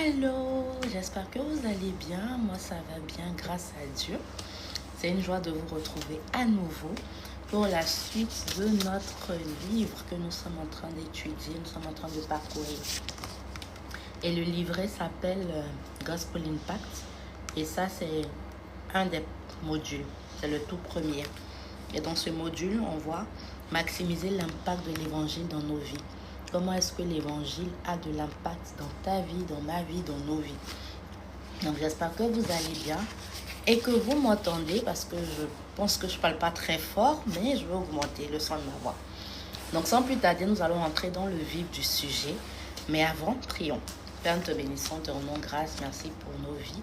Allô, j'espère que vous allez bien. Moi, ça va bien, grâce à Dieu. C'est une joie de vous retrouver à nouveau pour la suite de notre livre que nous sommes en train d'étudier, nous sommes en train de parcourir. Et le livret s'appelle Gospel Impact. Et ça, c'est un des modules. C'est le tout premier. Et dans ce module, on voit maximiser l'impact de l'évangile dans nos vies. Comment est-ce que l'évangile a de l'impact dans ta vie, dans ma vie, dans nos vies. Donc j'espère que vous allez bien et que vous m'entendez parce que je pense que je ne parle pas très fort, mais je vais augmenter le son de ma voix. Donc sans plus tarder, nous allons entrer dans le vif du sujet. Mais avant, prions. Père, nous te bénissons, te rendons grâce, merci pour nos vies.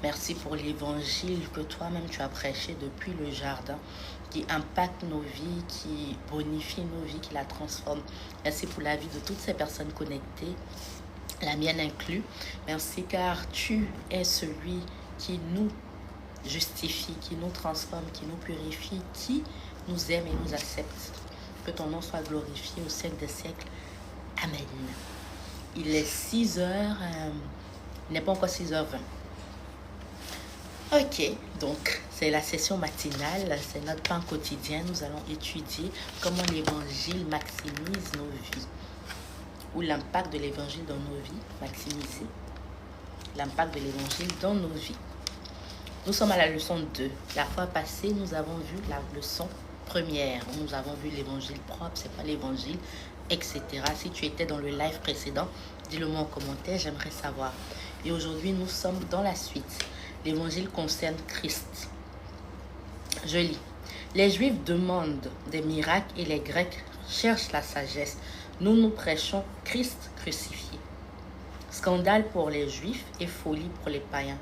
Merci pour l'évangile que toi-même tu as prêché depuis le jardin, qui impacte nos vies, qui bonifie nos vies, qui la transforme. Merci pour la vie de toutes ces personnes connectées, la mienne inclus. Merci car tu es celui qui nous justifie, qui nous transforme, qui nous purifie, qui nous aime et nous accepte. Que ton nom soit glorifié au siècle des siècles. Amen. Il est 6h, il n'est pas encore 6h20. Ok, donc c'est la session matinale, c'est notre pain quotidien. Nous allons étudier comment l'évangile maximise nos vies, ou l'impact de l'évangile dans nos vies, maximiser l'impact de l'évangile dans nos vies. Nous sommes à la leçon 2. La fois passée, nous avons vu la leçon première. Nous avons vu l'évangile propre, c'est pas l'évangile, etc. Si tu étais dans le live précédent, dis-le moi en commentaire, j'aimerais savoir. Et aujourd'hui, nous sommes dans la suite. L'évangile concerne Christ. Je lis. Les Juifs demandent des miracles et les Grecs cherchent la sagesse. Nous prêchons Christ crucifié. Scandale pour les Juifs et folie pour les païens,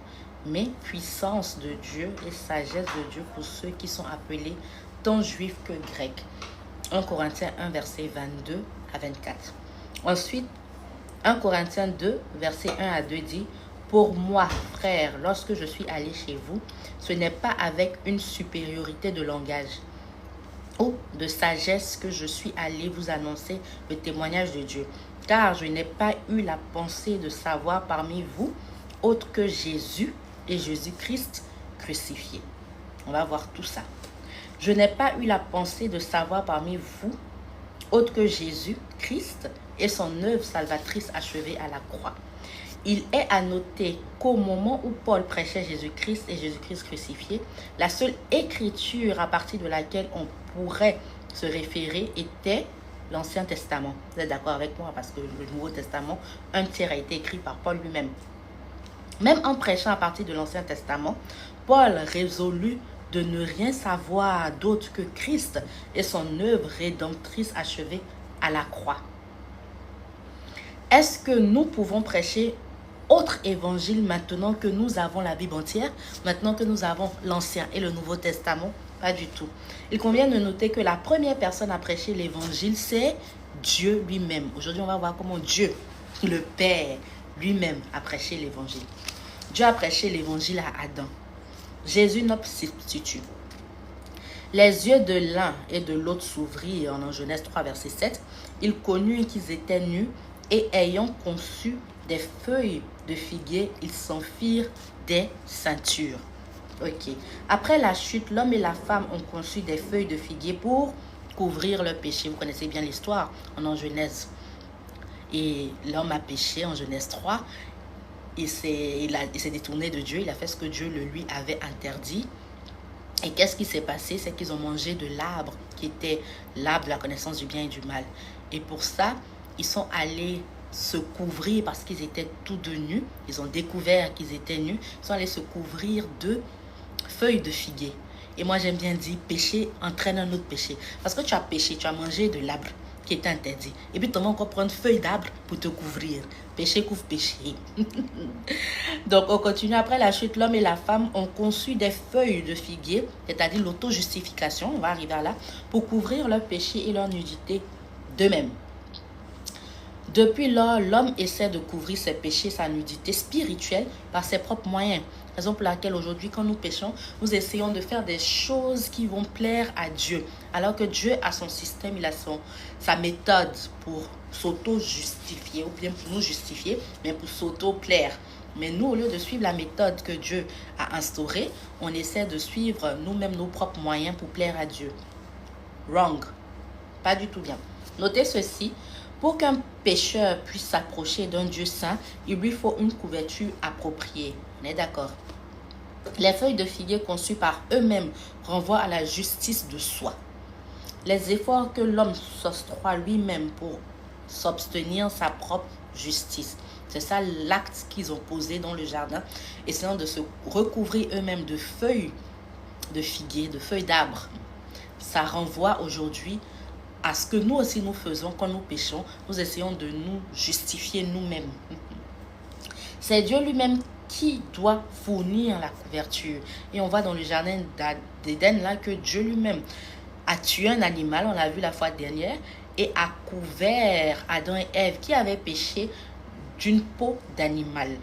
mais puissance de Dieu et sagesse de Dieu pour ceux qui sont appelés tant Juifs que Grecs. 1 Corinthiens 1, verset 22 à 24. Ensuite, 1 Corinthiens 2, verset 1 à 2 dit: pour moi, frère, lorsque je suis allé chez vous, ce n'est pas avec une supériorité de langage ou de sagesse que je suis allé vous annoncer le témoignage de Dieu, car je n'ai pas eu la pensée de savoir parmi vous autre que Jésus et Jésus-Christ crucifié. On va voir tout ça. Je n'ai pas eu la pensée de savoir parmi vous autre que Jésus-Christ et son œuvre salvatrice achevée à la croix. Il est à noter qu'au moment où Paul prêchait Jésus-Christ et Jésus-Christ crucifié, la seule écriture à partir de laquelle on pourrait se référer était l'Ancien Testament. Vous êtes d'accord avec moi? Parce que le Nouveau Testament, un tiers a été écrit par Paul lui-même. Même en prêchant à partir de l'Ancien Testament, Paul résolut de ne rien savoir d'autre que Christ et son œuvre rédemptrice achevée à la croix. Est-ce que nous pouvons prêcher autre évangile maintenant que nous avons la Bible entière, maintenant que nous avons l'Ancien et le Nouveau Testament? Pas du tout. Il convient de noter que la première personne à prêcher l'évangile, c'est Dieu lui-même. Aujourd'hui, on va voir comment Dieu, le Père, lui-même a prêché l'évangile. Dieu a prêché l'évangile à Adam. Jésus, notre substitut. Les yeux de l'un et de l'autre s'ouvrirent en Genèse 3, verset 7. Ils connurent qu'ils étaient nus et ayant conçu des feuilles de figuier, ils s'en firent des ceintures. Ok. Après la chute, l'homme et la femme ont conçu des feuilles de figuier pour couvrir leur péché. Vous connaissez bien l'histoire en Genèse. Et l'homme a péché en Genèse 3. Il s'est détourné de Dieu. Il a fait ce que Dieu lui avait interdit. Et qu'est-ce qui s'est passé? C'est qu'ils ont mangé de l'arbre qui était l'arbre de la connaissance du bien et du mal. Et pour ça, ils sont allés se couvrir parce qu'ils étaient tous de nus. Ils ont découvert qu'ils étaient nus. Ils sont allés se couvrir de feuilles de figuier. Et moi, j'aime bien dire, péché entraîne un autre péché. Parce que tu as péché, tu as mangé de l'arbre qui est interdit. Et puis, tu vas encore prendre feuilles d'arbre pour te couvrir. Péché couvre péché. Donc, on continue. Après la chute, l'homme et la femme ont conçu des feuilles de figuier, c'est-à-dire l'auto-justification, on va arriver à là, pour couvrir leur péché et leur nudité d'eux-mêmes. Depuis lors, l'homme essaie de couvrir ses péchés, sa nudité spirituelle par ses propres moyens. Raison pour laquelle aujourd'hui, quand nous péchons, nous essayons de faire des choses qui vont plaire à Dieu. Alors que Dieu a son système, il a sa méthode pour s'auto-justifier, ou bien pour nous justifier, mais pour s'auto-plaire. Mais nous, au lieu de suivre la méthode que Dieu a instaurée, on essaie de suivre nous-mêmes nos propres moyens pour plaire à Dieu. Wrong. Pas du tout bien. Notez ceci. Pour qu'un pécheur puisse s'approcher d'un Dieu saint, il lui faut une couverture appropriée. On est d'accord? Les feuilles de figuier conçues par eux-mêmes renvoient à la justice de soi. Les efforts que l'homme s'octroie lui-même pour s'obtenir sa propre justice. C'est ça l'acte qu'ils ont posé dans le jardin, essayant de se recouvrir eux-mêmes de feuilles de figuier, de feuilles d'arbre. Ça renvoie aujourd'hui à ce que nous aussi nous faisons quand nous péchons. Nous essayons de nous justifier nous-mêmes. C'est Dieu lui-même qui doit fournir la couverture. Et on voit dans le jardin d'Éden là que Dieu lui-même a tué un animal, on l'a vu la fois dernière, et a couvert Adam et Ève qui avaient péché d'une peau d'animal.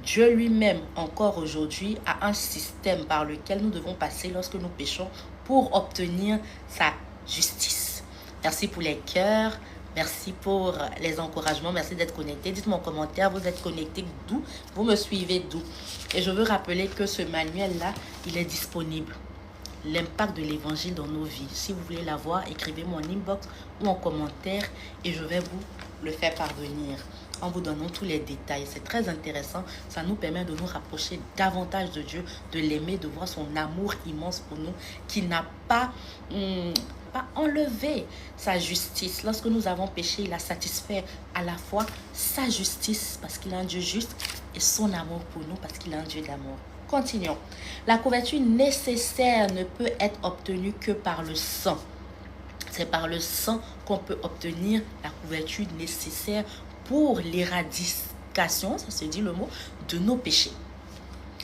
Dieu lui-même, encore aujourd'hui, a un système par lequel nous devons passer lorsque nous péchons pour obtenir sa justice. Merci pour les cœurs, merci pour les encouragements, merci d'être connecté. Dites-moi en commentaire, vous êtes connecté d'où? Vous me suivez d'où? Et je veux rappeler que ce manuel-là, il est disponible. L'impact de l'évangile dans nos vies. Si vous voulez l'avoir, écrivez-moi en inbox ou en commentaire et je vais vous le faire parvenir en vous donnant tous les détails. C'est très intéressant. Ça nous permet de nous rapprocher davantage de Dieu, de l'aimer, de voir son amour immense pour nous qui n'a pas enlevé sa justice. Lorsque nous avons péché, il a satisfait à la fois sa justice parce qu'il est un Dieu juste et son amour pour nous parce qu'il est un Dieu d'amour. Continuons. La couverture nécessaire ne peut être obtenue que par le sang. C'est par le sang qu'on peut obtenir la couverture nécessaire pour l'éradication, ça se dit le mot, de nos péchés.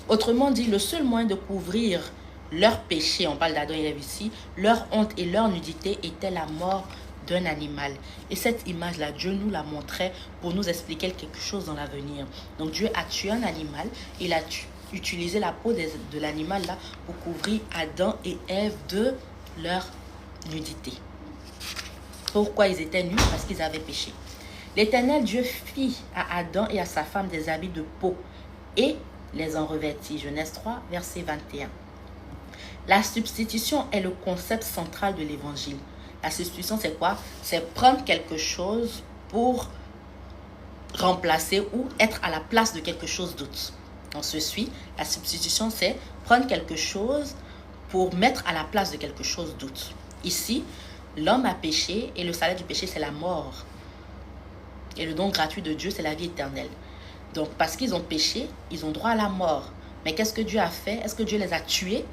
Autrement dit, le seul moyen de couvrir leurs péchés, on parle d'Adam et Ève ici, leur honte et leur nudité était la mort d'un animal. Et cette image-là, Dieu nous la montrait pour nous expliquer quelque chose dans l'avenir. Donc Dieu a tué un animal, il a utilisé la peau de l'animal-là pour couvrir Adam et Ève de leur nudité. Pourquoi ils étaient nus? Parce qu'ils avaient péché. L'Éternel Dieu fit à Adam et à sa femme des habits de peau et les en revêtit. Genèse 3, verset 21. La substitution est le concept central de l'évangile. La substitution, c'est quoi? C'est prendre quelque chose pour remplacer ou être à la place de quelque chose d'autre. On se suit. La substitution, c'est prendre quelque chose pour mettre à la place de quelque chose d'autre. Ici, l'homme a péché et le salaire du péché, c'est la mort. Et le don gratuit de Dieu, c'est la vie éternelle. Donc, parce qu'ils ont péché, ils ont droit à la mort. Mais qu'est-ce que Dieu a fait? Est-ce que Dieu les a tués?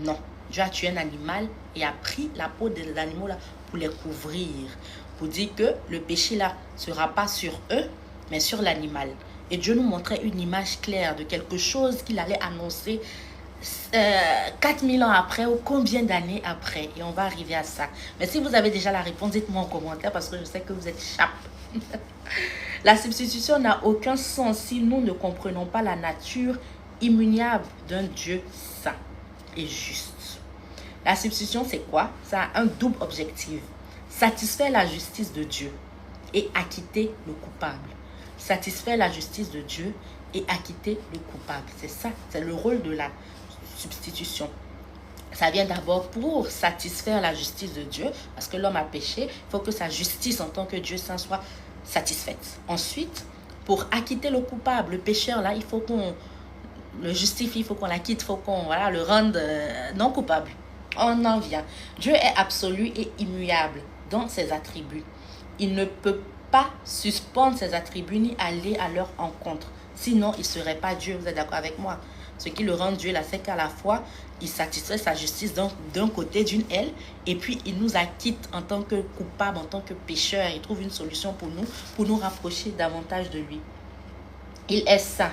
Non. Dieu a tué un animal et a pris la peau des animaux là pour les couvrir. Pour dire que le péché là ne sera pas sur eux, mais sur l'animal. Et Dieu nous montrait une image claire de quelque chose qu'il allait annoncer 4000 ans après ou combien d'années après. Et on va arriver à ça. Mais si vous avez déjà la réponse, dites-moi en commentaire parce que je sais que vous êtes sharp. La substitution n'a aucun sens si nous ne comprenons pas la nature immuable d'un Dieu saint et juste. La substitution, c'est quoi? Ça a un double objectif. Satisfaire la justice de Dieu et acquitter le coupable. Satisfaire la justice de Dieu et acquitter le coupable. C'est ça, c'est le rôle de la substitution. Ça vient d'abord pour satisfaire la justice de Dieu, parce que l'homme a péché, il faut que sa justice en tant que Dieu saint soit satisfaite. Ensuite, pour acquitter le coupable, le pécheur, là, il faut qu'on le justifie, il faut qu'on l'acquitte, il faut qu'on le rende non coupable. On en vient. Dieu est absolu et immuable dans ses attributs. Il ne peut pas suspendre ses attributs ni aller à leur encontre. Sinon, il ne serait pas Dieu. Vous êtes d'accord avec moi? Ce qui le rend Dieu, là, c'est qu'à la fois, il satisfait sa justice d'un côté, d'une aile, et puis il nous acquitte en tant que coupable, en tant que pécheur. Il trouve une solution pour nous rapprocher davantage de lui. Il est saint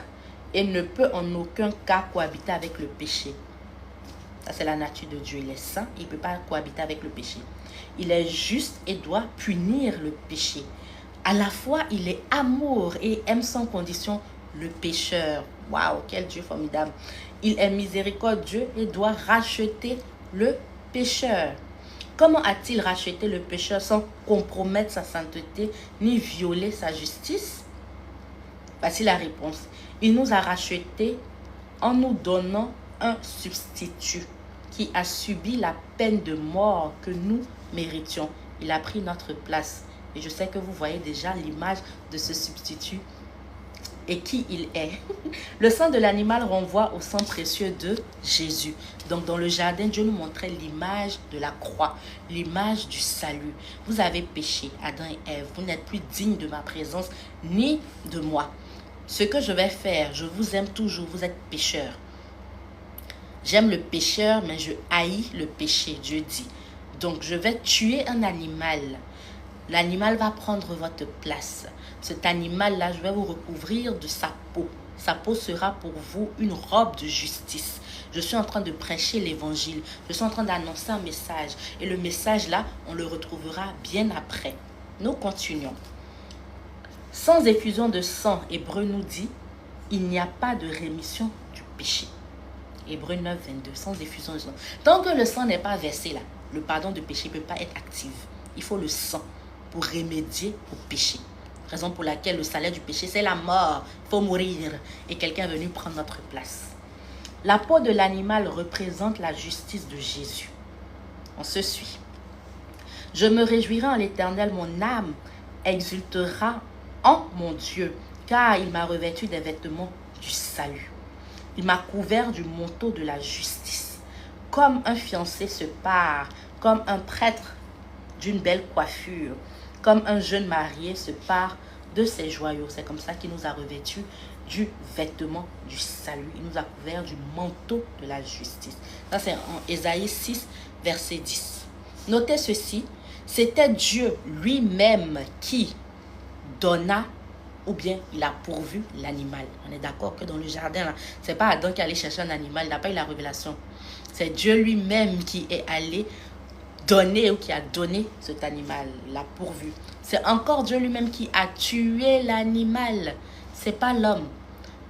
et ne peut en aucun cas cohabiter avec le péché. Ça, c'est la nature de Dieu. Il est saint, il ne peut pas cohabiter avec le péché. Il est juste et doit punir le péché. À la fois, il est amour et aime sans condition le pécheur. Waouh, quel Dieu formidable. Il est miséricordieux et doit racheter le pécheur. Comment a-t-il racheté le pécheur sans compromettre sa sainteté ni violer sa justice? Voici la réponse. Il nous a rachetés en nous donnant un substitut qui a subi la peine de mort que nous méritions. Il a pris notre place. Et je sais que vous voyez déjà l'image de ce substitut et qui il est. Le sang de l'animal renvoie au sang précieux de Jésus. Donc dans le jardin, Dieu nous montrait l'image de la croix, l'image du salut. Vous avez péché, Adam et Ève. Vous n'êtes plus dignes de ma présence ni de moi. Ce que je vais faire, je vous aime toujours, vous êtes pécheurs. J'aime le pécheur, mais je haïs le péché, Dieu dit. Donc je vais tuer un animal. L'animal va prendre votre place. Cet animal-là, je vais vous recouvrir de sa peau. Sa peau sera pour vous une robe de justice. Je suis en train de prêcher l'évangile. Je suis en train d'annoncer un message. Et le message-là, on le retrouvera bien après. Nous continuons. Sans effusion de sang, Hébreu nous dit, il n'y a pas de rémission du péché. Hébreu 9, 22, sans effusion de sang. Tant que le sang n'est pas versé là, le pardon de péché ne peut pas être actif. Il faut le sang pour remédier au péché. Raison pour laquelle le salaire du péché, c'est la mort. Il faut mourir. Et quelqu'un est venu prendre notre place. La peau de l'animal représente la justice de Jésus. On se suit. Je me réjouirai en l'Éternel, mon âme exultera en mon Dieu, car il m'a revêtu des vêtements du salut. Il m'a couvert du manteau de la justice. Comme un fiancé se pare, comme un prêtre d'une belle coiffure, comme un jeune marié se pare de ses joyaux. C'est comme ça qu'il nous a revêtus du vêtement du salut. Il nous a couvert du manteau de la justice. Ça, c'est en Ésaïe 6, verset 10. Notez ceci, c'était Dieu lui-même qui donna ou bien il a pourvu l'animal. On est d'accord que dans le jardin, ce n'est pas Adam qui est allé chercher un animal, il n'a pas eu la révélation. C'est Dieu lui-même qui est allé donner ou qui a donné cet animal, l'a pourvu. C'est encore Dieu lui-même qui a tué l'animal. Ce n'est pas l'homme.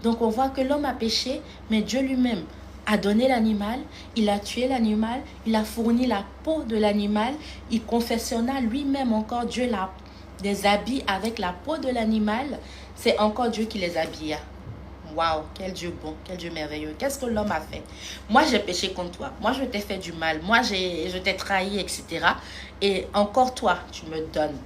Donc on voit que l'homme a péché, mais Dieu lui-même a donné l'animal, il a tué l'animal, il a fourni la peau de l'animal, il confectionna lui-même encore Dieu des habits avec la peau de l'animal. C'est encore Dieu qui les habilla. Waouh, quel Dieu bon, quel Dieu merveilleux. Qu'est-ce que l'homme a fait? Moi, j'ai péché contre toi. Moi, je t'ai fait du mal. Moi, je t'ai trahi, etc. Et encore toi, tu me donnes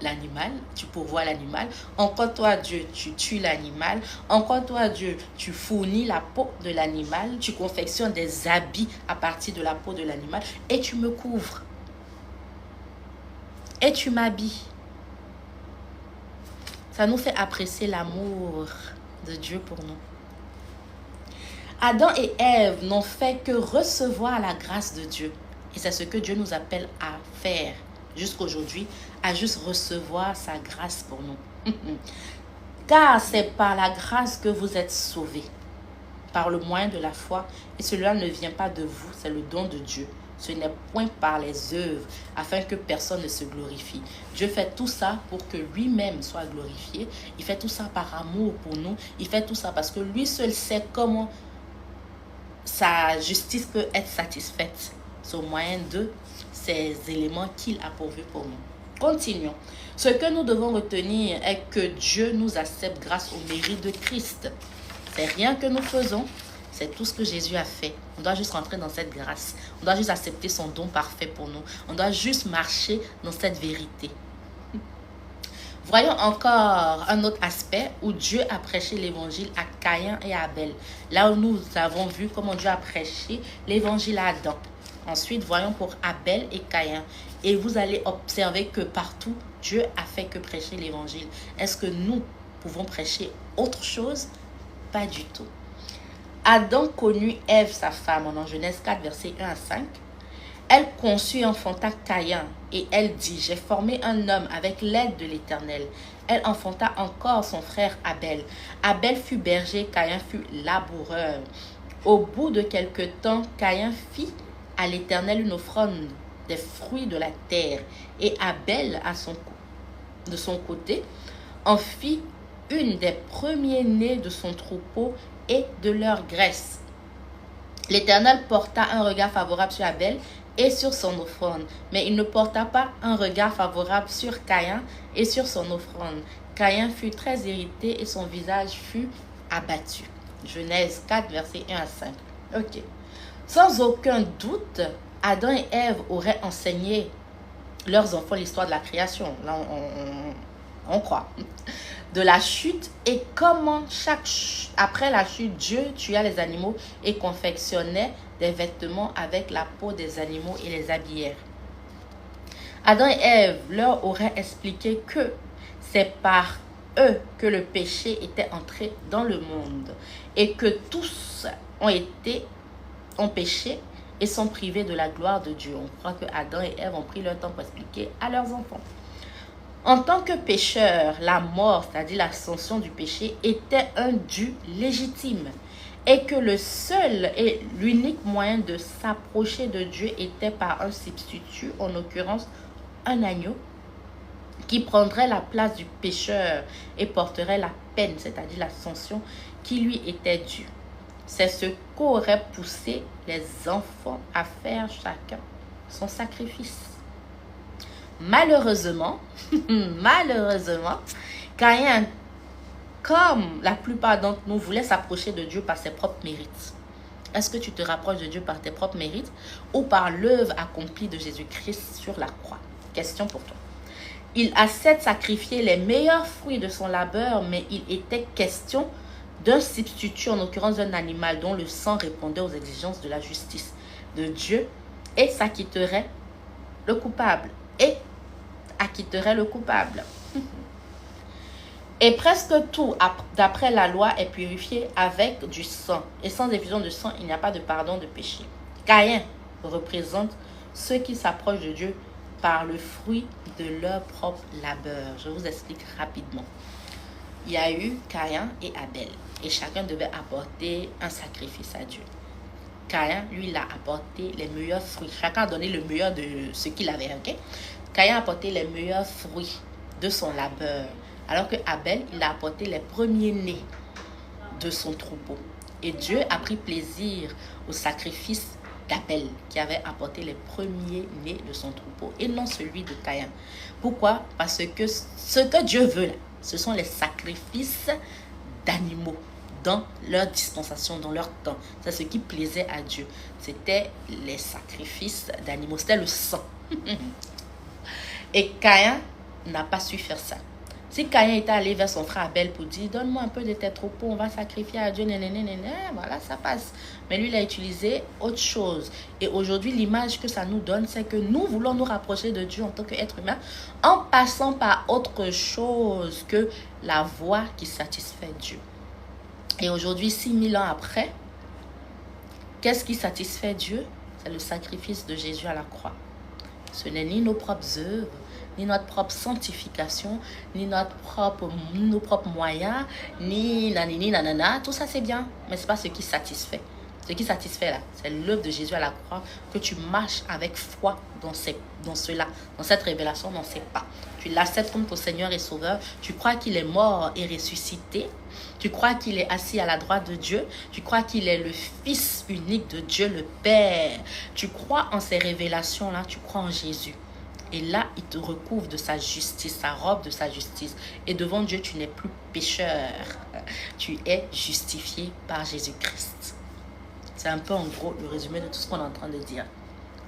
l'animal, tu pourvois l'animal. Encore toi, Dieu, tu tues l'animal. Encore toi, Dieu, tu fournis la peau de l'animal. Tu confectionnes des habits à partir de la peau de l'animal. Et tu me couvres. Et tu m'habilles. Ça nous fait apprécier l'amour de Dieu pour nous. Adam et Ève n'ont fait que recevoir la grâce de Dieu. Et c'est ce que Dieu nous appelle à faire jusqu'aujourd'hui, à juste recevoir sa grâce pour nous. Car c'est par la grâce que vous êtes sauvés, par le moyen de la foi. Et cela ne vient pas de vous, c'est le don de Dieu. Ce n'est point par les œuvres, afin que personne ne se glorifie. Dieu fait tout ça pour que lui-même soit glorifié. Il fait tout ça par amour pour nous. Il fait tout ça parce que lui seul sait comment sa justice peut être satisfaite. C'est au moyen de ces éléments qu'il a pourvus pour nous. Continuons. Ce que nous devons retenir est que Dieu nous accepte grâce au mérite de Christ. C'est rien que nous faisons. C'est tout ce que Jésus a fait. On doit juste rentrer dans cette grâce. On doit juste accepter son don parfait pour nous. On doit juste marcher dans cette vérité. Voyons encore un autre aspect où Dieu a prêché l'évangile à Caïn et à Abel. Là où nous avons vu comment Dieu a prêché l'évangile à Adam. Ensuite, voyons pour Abel et Caïn. Et vous allez observer que partout, Dieu a fait que prêcher l'évangile. Est-ce que nous pouvons prêcher autre chose? Pas du tout. Adam connut Ève, sa femme, en Genèse 4, versets 1 à 5. Elle conçut et enfanta Caïn, et elle dit, j'ai formé un homme avec l'aide de l'Éternel. Elle enfanta encore son frère Abel. Abel fut berger, Caïn fut laboureur. Au bout de quelque temps, Caïn fit à l'Éternel une offrande des fruits de la terre, et Abel, de son côté, en fit une des premiers-nés de son troupeau et de leur graisse. L'Éternel porta un regard favorable sur Abel et sur son offrande. Mais il ne porta pas un regard favorable sur Caïn et sur son offrande. Caïn fut très irrité et son visage fut abattu. Genèse 4, versets 1 à 5. Ok. Sans aucun doute, Adam et Ève auraient enseigné leurs enfants l'histoire de la création. Là, on croit. De la chute et comment après la chute, Dieu tua les animaux et confectionnait des vêtements avec la peau des animaux et les habillèrent. Adam et Ève leur auraient expliqué que c'est par eux que le péché était entré dans le monde et que tous ont péché et sont privés de la gloire de Dieu. On croit que Adam et Ève ont pris leur temps pour expliquer à leurs enfants. En tant que pécheur, la mort, c'est-à-dire l'ascension du péché, était un dû légitime et que le seul et l'unique moyen de s'approcher de Dieu était par un substitut, en l'occurrence un agneau, qui prendrait la place du pécheur et porterait la peine, c'est-à-dire la sanction qui lui était due. C'est ce qu'auraient poussé les enfants à faire chacun son sacrifice. Malheureusement, Caïn, comme la plupart d'entre nous, voulait s'approcher de Dieu par ses propres mérites. Est-ce que tu te rapproches de Dieu par tes propres mérites ou par l'œuvre accomplie de Jésus-Christ sur la croix? Question pour toi. Il a certes sacrifié les meilleurs fruits de son labeur, mais il était question d'un substitut, en l'occurrence d'un animal dont le sang répondait aux exigences de la justice de Dieu et s'acquitterait le coupable. Et presque tout, d'après la loi, est purifié avec du sang. Et sans effusion de sang, il n'y a pas de pardon de péché. Caïn représente ceux qui s'approchent de Dieu par le fruit de leur propre labeur. Je vous explique rapidement. Il y a eu Caïn et Abel. Et chacun devait apporter un sacrifice à Dieu. Caïn, lui, il a apporté les meilleurs fruits. Chacun a donné le meilleur de ce qu'il avait. Ok? Caïn a apporté les meilleurs fruits de son labeur. Alors que Abel, il a apporté les premiers-nés de son troupeau. Et Dieu a pris plaisir au sacrifice d'Abel, qui avait apporté les premiers-nés de son troupeau, et non celui de Caïn. Pourquoi? Parce que ce que Dieu veut, là, ce sont les sacrifices d'animaux dans leur dispensation, dans leur temps. C'est ce qui plaisait à Dieu. C'était les sacrifices d'animaux, c'était le sang. Et Caïn n'a pas su faire ça. Si Caïn était allé vers son frère Abel pour dire « Donne-moi un peu de tes troupeaux, on va sacrifier à Dieu, voilà, ça passe. » Mais lui, il a utilisé autre chose. Et aujourd'hui, l'image que ça nous donne, c'est que nous voulons nous rapprocher de Dieu en tant qu'être humain en passant par autre chose que la voie qui satisfait Dieu. Et aujourd'hui, 6000 ans après, qu'est-ce qui satisfait Dieu? C'est le sacrifice de Jésus à la croix. Ce n'est ni nos propres œuvres, ni notre propre sanctification, ni nos propres moyens, ni nanana. Tout ça, c'est bien, mais ce n'est pas ce qui satisfait. Ce qui satisfait, là, c'est l'œuvre de Jésus à la croix, que tu marches avec foi dans cela, dans cette révélation, dans ces pas. Tu l'acceptes comme ton Seigneur et Sauveur. Tu crois qu'il est mort et ressuscité. Tu crois qu'il est assis à la droite de Dieu. Tu crois qu'il est le Fils unique de Dieu, le Père. Tu crois en ces révélations-là. Tu crois en Jésus. Et là, il te recouvre de sa justice, sa robe de sa justice. Et devant Dieu, tu n'es plus pécheur. Tu es justifié par Jésus-Christ. C'est un peu en gros le résumé de tout ce qu'on est en train de dire.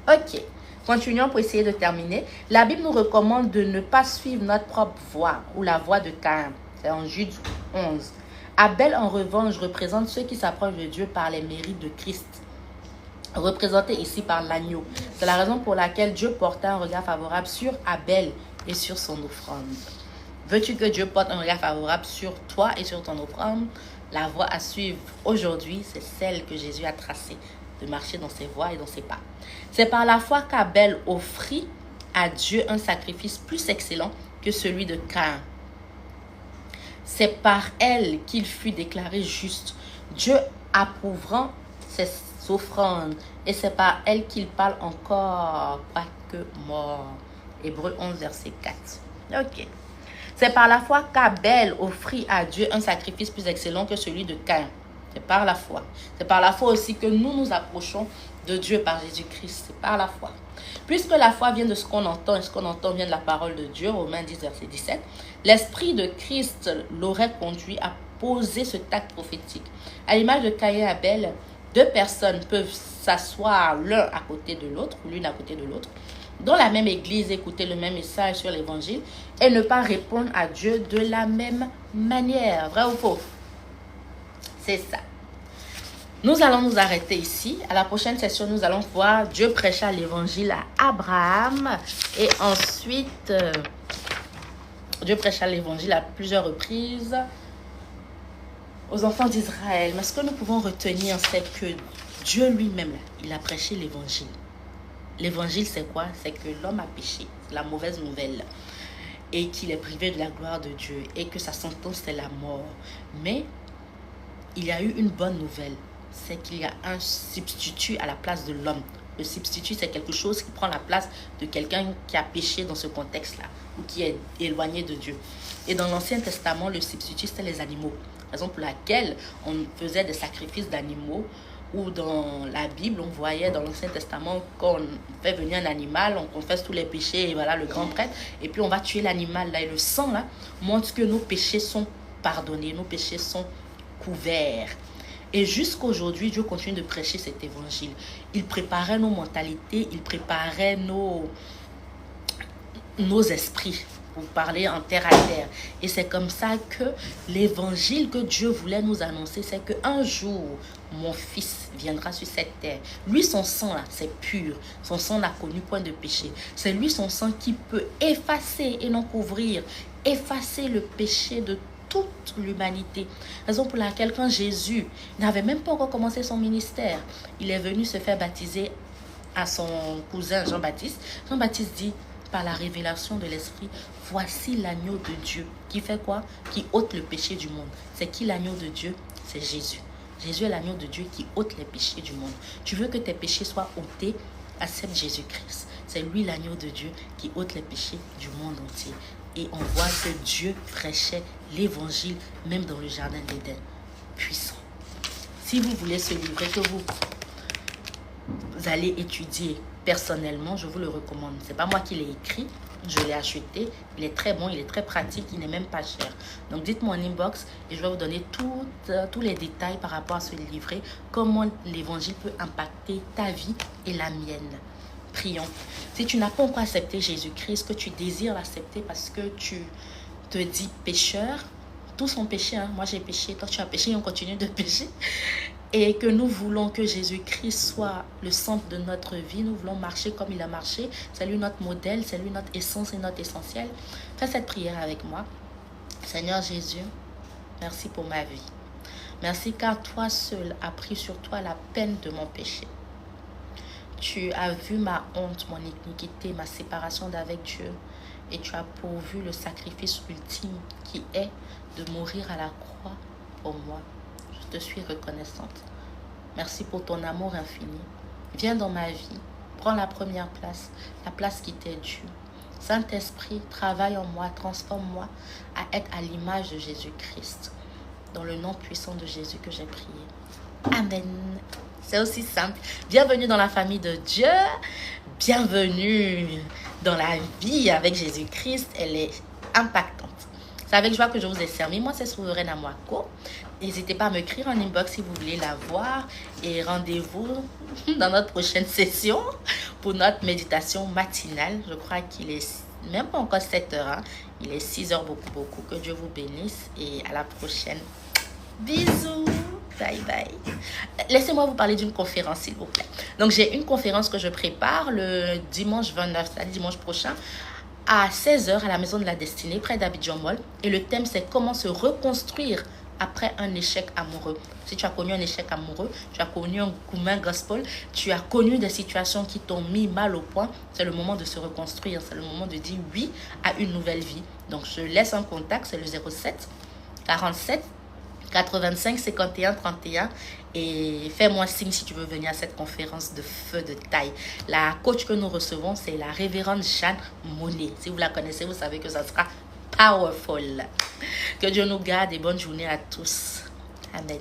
Ok, continuons pour essayer de terminer. La Bible nous recommande de ne pas suivre notre propre voie ou la voie de Caïn. C'est en Jude 11. Abel, en revanche, représente ceux qui s'approchent de Dieu par les mérites de Christ, représenté ici par l'agneau. C'est la raison pour laquelle Dieu portait un regard favorable sur Abel et sur son offrande. Veux-tu que Dieu porte un regard favorable sur toi et sur ton offrande? La voie à suivre aujourd'hui, c'est celle que Jésus a tracée, de marcher dans ses voies et dans ses pas. C'est par la foi qu'Abel offrit à Dieu un sacrifice plus excellent que celui de Caïn. C'est par elle qu'il fut déclaré juste, Dieu approuvant ses offrandes, et c'est par elle qu'il parle encore, pas que mort. Hébreux 11, verset 4. Ok. C'est par la foi qu'Abel offrit à Dieu un sacrifice plus excellent que celui de Caïn. C'est par la foi. C'est par la foi aussi que nous nous approchons de Dieu par Jésus-Christ. C'est par la foi. Puisque la foi vient de ce qu'on entend, et ce qu'on entend vient de la parole de Dieu, Romains 10, verset 17, l'Esprit de Christ l'aurait conduit à poser ce acte prophétique. À l'image de Caïn et Abel, deux personnes peuvent s'asseoir l'un à côté de l'autre, ou l'une à côté de l'autre, dans la même église, écouter le même message sur l'évangile et ne pas répondre à Dieu de la même manière. Vrai ou faux? C'est ça. Nous allons nous arrêter ici. À la prochaine session, nous allons voir Dieu prêcha l'évangile à Abraham. Et ensuite, Dieu prêcha l'évangile à plusieurs reprises aux enfants d'Israël. Mais ce que nous pouvons retenir, c'est que Dieu lui-même, il a prêché l'évangile. L'évangile, c'est quoi? C'est que l'homme a péché. C'est la mauvaise nouvelle. Et qu'il est privé de la gloire de Dieu. Et que sa sentence, c'est la mort. Mais il y a eu une bonne nouvelle. C'est qu'il y a un substitut à la place de l'homme. Le substitut, c'est quelque chose qui prend la place de quelqu'un qui a péché dans ce contexte-là, ou qui est éloigné de Dieu. Et dans l'Ancien Testament, le substitut, c'était les animaux. Raison pour laquelle on faisait des sacrifices d'animaux, ou dans la Bible, on voyait dans l'Ancien Testament qu'on fait venir un animal, on confesse tous les péchés, et voilà le grand prêtre, et puis on va tuer l'animal là, et le sang là montre que nos péchés sont pardonnés, nos péchés sont couverts. Et jusqu'aujourd'hui, Dieu continue de prêcher cet évangile. Il préparait nos mentalités, il préparait nos esprits pour parler en terre à terre. Et c'est comme ça que l'évangile que Dieu voulait nous annoncer, c'est qu'un jour, mon fils viendra sur cette terre. Lui, son sang, là, c'est pur. Son sang n'a connu point de péché. C'est lui, son sang, qui peut effacer et non couvrir, effacer le péché de toute l'humanité. Raison pour laquelle quand Jésus n'avait même pas encore commencé son ministère, il est venu se faire baptiser à son cousin Jean-Baptiste. Jean-Baptiste dit, par la révélation de l'Esprit, voici l'agneau de Dieu. Qui fait quoi? Qui ôte le péché du monde. C'est qui l'agneau de Dieu? C'est Jésus. Jésus est l'agneau de Dieu qui ôte les péchés du monde. Tu veux que tes péchés soient ôtés? Accepte Jésus-Christ. C'est lui l'agneau de Dieu qui ôte les péchés du monde entier. Et on voit que Dieu prêchait l'évangile même dans le jardin d'Éden. Puissant. Si vous voulez ce livret que vous allez étudier personnellement, je vous le recommande. C'est pas moi qui l'ai écrit, je l'ai acheté. Il est très bon, il est très pratique, il n'est même pas cher. Donc dites-moi en inbox et je vais vous donner tous les détails par rapport à ce livret. Comment l'évangile peut impacter ta vie et la mienne. Prions. Si tu n'as pas encore accepté Jésus-Christ, que tu désires l'accepter parce que tu te dis pécheur, tous ont péché, hein? Moi j'ai péché, toi tu as péché et on continue de pécher. Et que nous voulons que Jésus-Christ soit le centre de notre vie, nous voulons marcher comme il a marché. C'est lui notre modèle, c'est lui notre essence et notre essentiel. Fais cette prière avec moi. Seigneur Jésus, merci pour ma vie. Merci car toi seul as pris sur toi la peine de mon péché. Tu as vu ma honte, mon iniquité, ma séparation d'avec Dieu. Et tu as pourvu le sacrifice ultime qui est de mourir à la croix pour moi. Je te suis reconnaissante. Merci pour ton amour infini. Viens dans ma vie. Prends la première place, la place qui t'est due. Saint-Esprit, travaille en moi, transforme-moi à être à l'image de Jésus-Christ. Dans le nom puissant de Jésus que j'ai prié. Amen. C'est aussi simple. Bienvenue dans la famille de Dieu. Bienvenue dans la vie avec Jésus-Christ. Elle est impactante. C'est avec joie que je vous ai servi. Moi, c'est Souveraine Amouako. N'hésitez pas à m'écrire en inbox si vous voulez la voir. Et rendez-vous dans notre prochaine session pour notre méditation matinale. Je crois qu'il est même pas encore 7 heures. Hein. Il est 6 heures beaucoup. Que Dieu vous bénisse. Et à la prochaine. Bisous. Bye bye. Laissez-moi vous parler d'une conférence, s'il vous plaît. Donc, j'ai une conférence que je prépare le dimanche 29, c'est-à-dire dimanche prochain, à 16 heures à la Maison de la Destinée, près d'Abidjan Mall. Et le thème, c'est comment se reconstruire après un échec amoureux. Si tu as connu un échec amoureux, tu as connu un commun gospel, tu as connu des situations qui t'ont mis mal au point, c'est le moment de se reconstruire. C'est le moment de dire oui à une nouvelle vie. Donc, je laisse un contact, c'est le 07 47 85 51 31 et fais-moi signe si tu veux venir à cette conférence de feu de taille. La coach que nous recevons, c'est la révérende Jeanne Monnet. Si vous la connaissez, vous savez que ça sera powerful. Que Dieu nous garde et bonne journée à tous. Amen.